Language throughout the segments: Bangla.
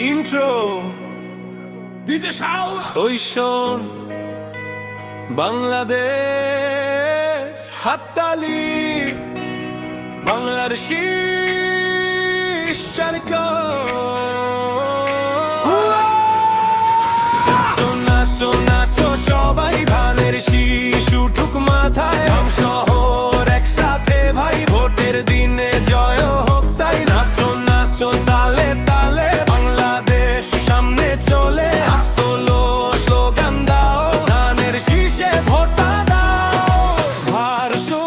ইন্ট্রো দিতে সাও ওই শোন বাংলাদেশ হাততালি বাংলার শীষ নাচো নাচো নাচো সবাই ধানের শীষ উঠুক মাথায় শহর একসাথে ভাই ভোটের দিনে জয় হোক তাই নাচো নাচো তালে তালে বাংলাদেশ সামনে চলে তোলো স্লোগান দাও ধানের শীষে ভোটা দাও ভারসো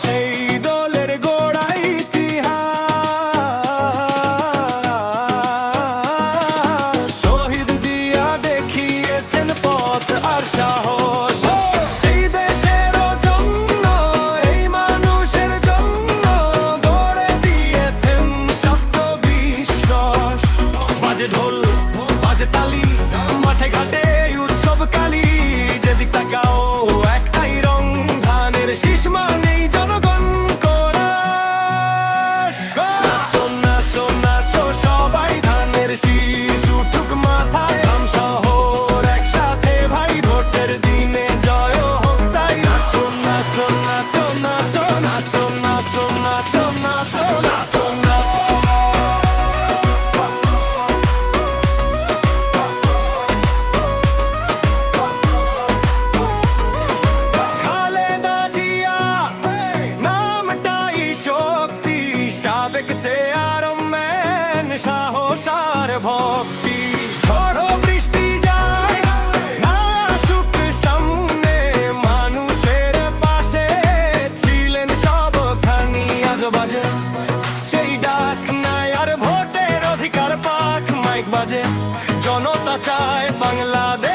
সেই দলের গোড়াই ইতিহাস শহীদ জিয়া দেখিয়েছেন পথ আর সাহস এই দেশের জন্য এই মানুষের জন্য গড়ে দিয়েছেন শক্ত বিশ্বাস বাজে ঢোল বাজে তালি মাঠে ঘাটে উৎসব কালী যেদিক তাকাও একটাই রং ধানের শীষ মানেই জনগণ কোরাস নাচো নাচো নাচো সবাই ধানের শীষ উঠুক মাথায় শহর একসাথে ভাই ভোটের দিনে জয় হোক তাই নাচো নাচো নাচো নাচো নাচো নাচো নাচো নাচো নাচো নাচো খালেদা জিয়া নামটাই শক্তি সাবেক চেয়ারম্যান সাহস আর ভক্তি ঝড়ো বৃষ্টি যায় না আসুক সামনে মানুষের পাশে ছিলেন সবখানি আজ বাজে সেই ডাক নাই আর ভোটের অধিকার পাক মাইক বাজে জনতা চায় বাংলাদেশ